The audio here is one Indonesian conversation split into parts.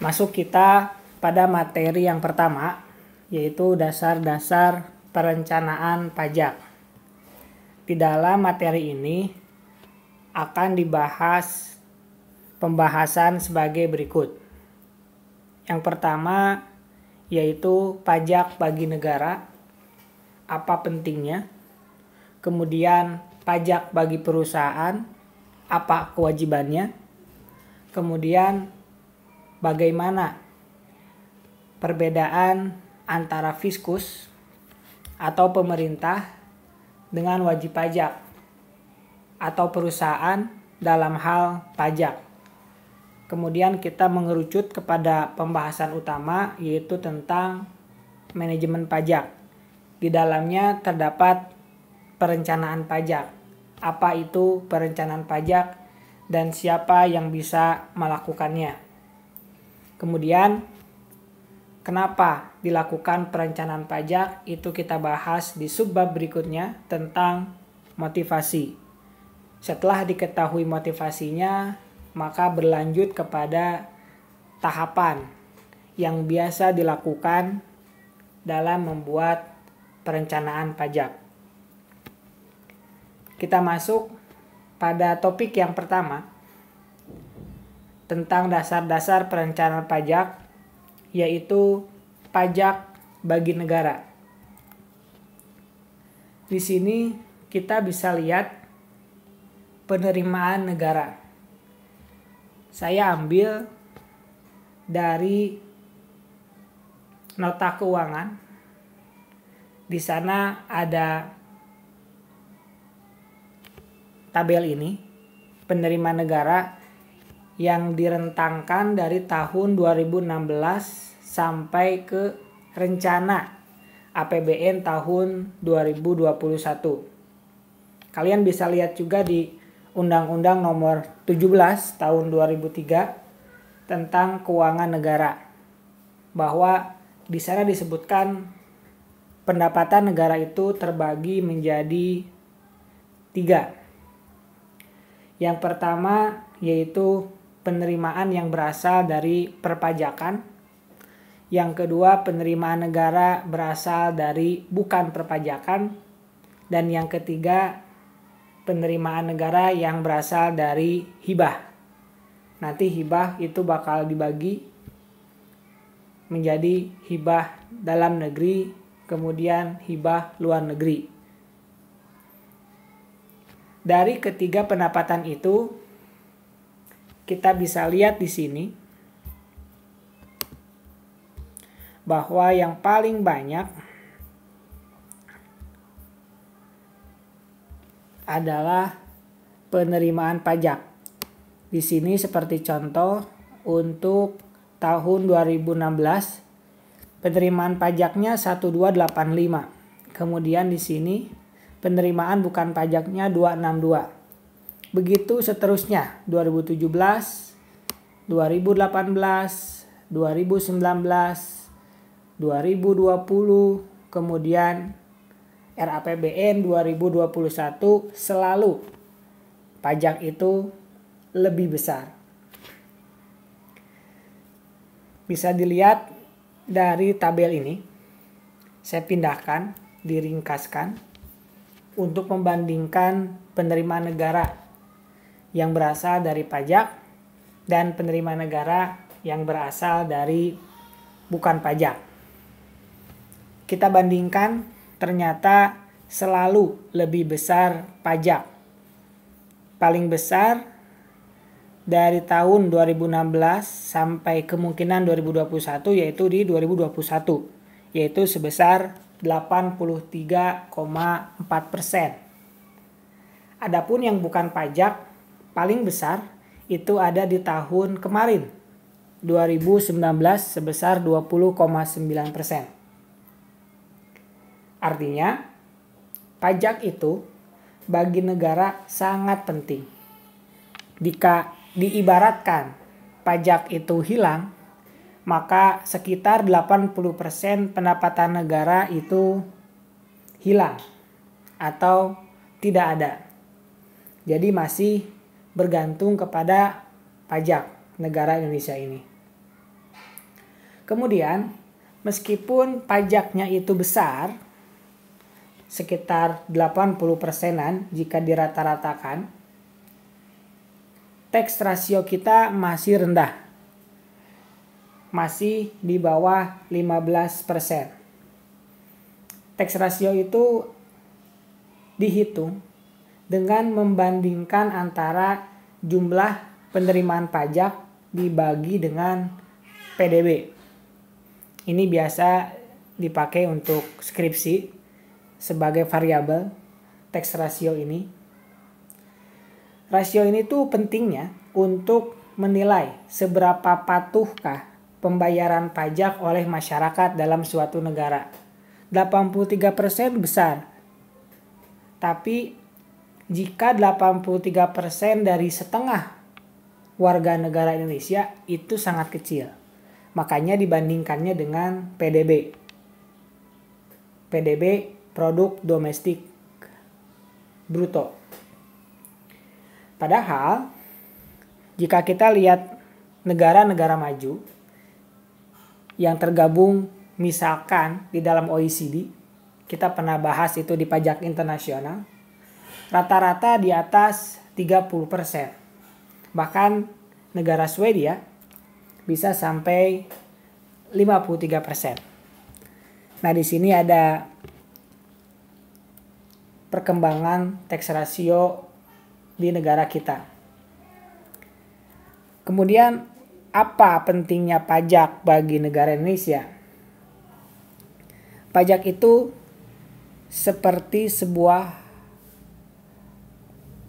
Masuk kita pada materi yang pertama, yaitu dasar-dasar perencanaan pajak. Di dalam materi ini akan dibahas pembahasan sebagai berikut. Yang pertama yaitu pajak bagi negara, apa pentingnya. Kemudian pajak bagi perusahaan, apa kewajibannya. Kemudian bagaimana perbedaan antara fiskus atau pemerintah dengan wajib pajak atau perusahaan dalam hal pajak. Kemudian kita mengerucut kepada pembahasan utama, yaitu tentang manajemen pajak. Di dalamnya terdapat perencanaan pajak. Apa itu perencanaan pajak dan siapa yang bisa melakukannya. Kemudian kenapa dilakukan perencanaan pajak, itu kita bahas di subbab berikutnya tentang motivasi. Setelah diketahui motivasinya, maka berlanjut kepada tahapan yang biasa dilakukan dalam membuat perencanaan pajak. Kita masuk pada topik yang pertama tentang dasar-dasar perencanaan pajak, yaitu pajak bagi negara. Di sini kita bisa lihat penerimaan negara. Saya ambil dari nota keuangan. Di sana ada tabel ini, penerimaan negara yang direntangkan dari tahun 2016 sampai ke rencana APBN tahun 2021. Kalian bisa lihat juga di Undang-Undang Nomor 17 tahun 2003 tentang keuangan negara, bahwa di sana disebutkan pendapatan negara itu terbagi menjadi 3. Yang pertama yaitu penerimaan yang berasal dari perpajakan. Yang kedua, penerimaan negara berasal dari bukan perpajakan. Dan yang ketiga, penerimaan negara yang berasal dari hibah. Nanti hibah itu bakal dibagi menjadi hibah dalam negeri, kemudian hibah luar negeri. Dari ketiga pendapatan itu, kita bisa lihat di sini bahwa yang paling banyak adalah penerimaan pajak. Di sini seperti contoh untuk tahun 2016 penerimaan pajaknya 1285. Kemudian di sini penerimaan bukan pajaknya 262. Begitu seterusnya 2017, 2018, 2019, 2020, kemudian RAPBN 2021 selalu pajak itu lebih besar. Bisa dilihat dari tabel ini. Saya pindahkan, diringkaskan untuk membandingkan penerimaan negara yang berasal dari pajak dan penerimaan negara yang berasal dari bukan pajak. Kita bandingkan, ternyata selalu lebih besar pajak. Paling besar dari tahun 2016 sampai kemungkinan 2021 yaitu di 2021, yaitu sebesar 83,4%. Adapun yang bukan pajak paling besar itu ada di tahun kemarin 2019 sebesar 20,9%. Artinya, pajak itu bagi negara sangat penting. Jika diibaratkan pajak itu hilang, maka sekitar 80% pendapatan negara itu hilang atau tidak ada. Jadi masih bergantung kepada pajak negara Indonesia ini. Kemudian, meskipun pajaknya itu besar, sekitar 80%-an jika dirata-ratakan, tax ratio kita masih rendah. Masih di bawah 15%. Tax ratio itu dihitung dengan membandingkan antara jumlah penerimaan pajak dibagi dengan PDB. Ini biasa dipakai untuk skripsi sebagai variabel tax ratio ini. Rasio ini tuh pentingnya untuk menilai seberapa patuhkah pembayaran pajak oleh masyarakat dalam suatu negara. 83% besar. Tapi jika 83% dari setengah warga negara Indonesia itu sangat kecil. Makanya dibandingkannya dengan PDB. PDB, produk domestik bruto. Padahal jika kita lihat negara-negara maju yang tergabung misalkan di dalam OECD, kita pernah bahas itu di pajak internasional, rata-rata di atas 30%. Bahkan negara Swedia bisa sampai 53%. Nah, di sini ada perkembangan tax ratio di negara kita. Kemudian, apa pentingnya pajak bagi negara Indonesia? Pajak itu seperti sebuah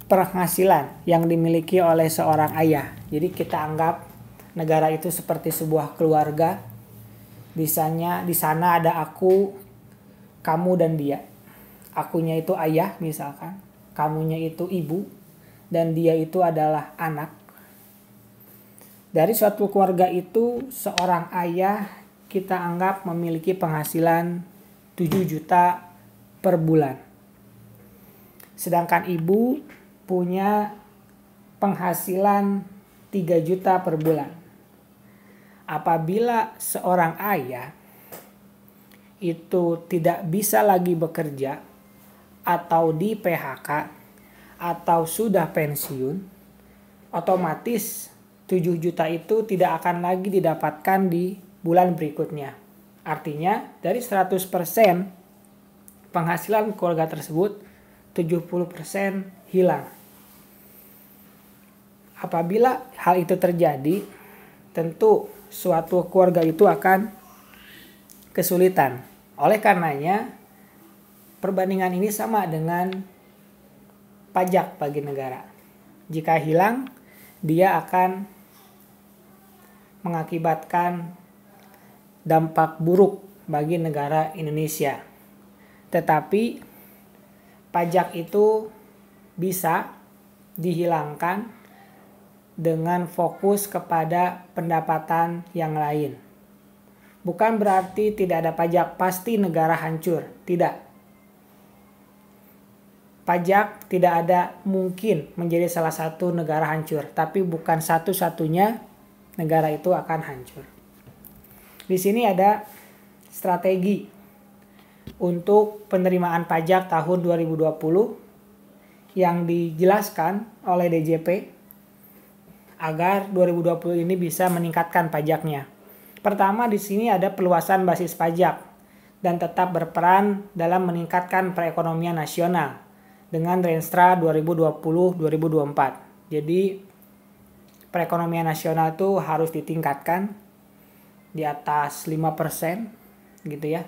penghasilan yang dimiliki oleh seorang ayah. Jadi kita anggap negara itu seperti sebuah keluarga. Di sana ada aku, kamu dan dia. Akunya itu ayah misalkan, kamunya itu ibu, dan dia itu adalah anak. Dari suatu keluarga itu, seorang ayah kita anggap memiliki penghasilan 7 juta per bulan. Sedangkan ibu punya penghasilan 3 juta per bulan. Apabila seorang ayah itu tidak bisa lagi bekerja atau di PHK atau sudah pensiun, otomatis 7 juta itu tidak akan lagi didapatkan di bulan berikutnya. Artinya dari 100% penghasilan keluarga tersebut 70% hilang. Apabila hal itu terjadi, tentu suatu keluarga itu akan kesulitan. Oleh karenanya, perbandingan ini sama dengan pajak bagi negara. Jika hilang, dia akan mengakibatkan dampak buruk bagi negara Indonesia. Tetapi pajak itu bisa dihilangkan dengan fokus kepada pendapatan yang lain. Bukan berarti tidak ada pajak pasti negara hancur, tidak. Pajak tidak ada mungkin menjadi salah satu negara hancur, tapi bukan satu-satunya negara itu akan hancur. Di sini ada strategi untuk penerimaan pajak tahun 2020 yang dijelaskan oleh DJP agar 2020 ini bisa meningkatkan pajaknya. Pertama, di sini ada perluasan basis pajak dan tetap berperan dalam meningkatkan perekonomian nasional dengan Renstra 2020-2024. Jadi perekonomian nasional itu harus ditingkatkan di atas 5% gitu ya.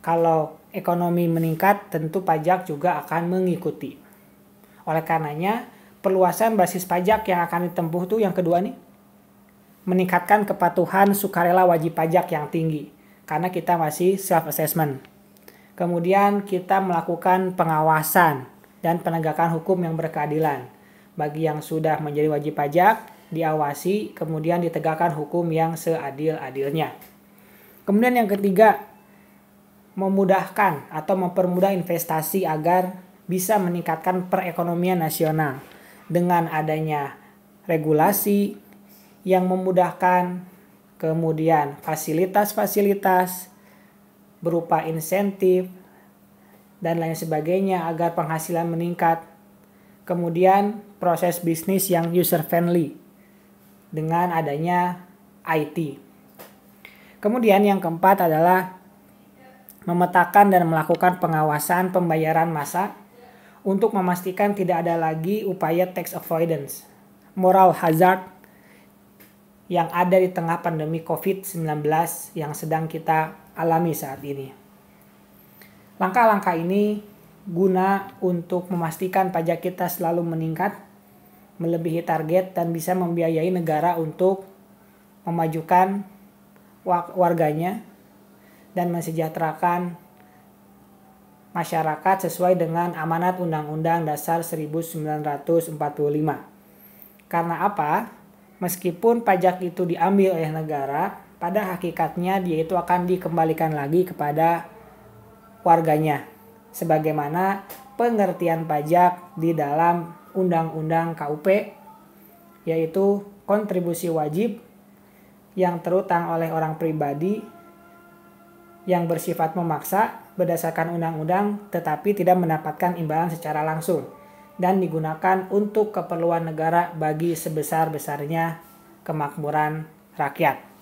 Kalau ekonomi meningkat, tentu pajak juga akan mengikuti. Oleh karenanya, perluasan basis pajak yang akan ditempuh tuh yang kedua nih, meningkatkan kepatuhan sukarela wajib pajak yang tinggi karena kita masih self assessment. Kemudian kita melakukan pengawasan dan penegakan hukum yang berkeadilan. Bagi yang sudah menjadi wajib pajak, diawasi, kemudian ditegakkan hukum yang seadil-adilnya. Kemudian yang ketiga, memudahkan atau mempermudah investasi agar bisa meningkatkan perekonomian nasional dengan adanya regulasi yang memudahkan kemudian fasilitas-fasilitas berupa insentif, dan lain sebagainya agar penghasilan meningkat. Kemudian proses bisnis yang user-friendly dengan adanya IT. Kemudian yang keempat adalah memetakan dan melakukan pengawasan pembayaran massa untuk memastikan tidak ada lagi upaya tax avoidance, moral hazard yang ada di tengah pandemi COVID-19 yang sedang kita alami saat ini. Langkah-langkah ini guna untuk memastikan pajak kita selalu meningkat, melebihi target, dan bisa membiayai negara untuk memajukan warganya dan mensejahterakan masyarakat sesuai dengan amanat Undang-Undang Dasar 1945. Karena apa? Meskipun pajak itu diambil oleh negara, pada hakikatnya dia itu akan dikembalikan lagi kepada warganya. Sebagaimana pengertian pajak di dalam Undang-Undang KUP, yaitu kontribusi wajib yang terutang oleh orang pribadi yang bersifat memaksa berdasarkan undang-undang tetapi tidak mendapatkan imbalan secara langsung dan digunakan untuk keperluan negara bagi sebesar-besarnya kemakmuran rakyat.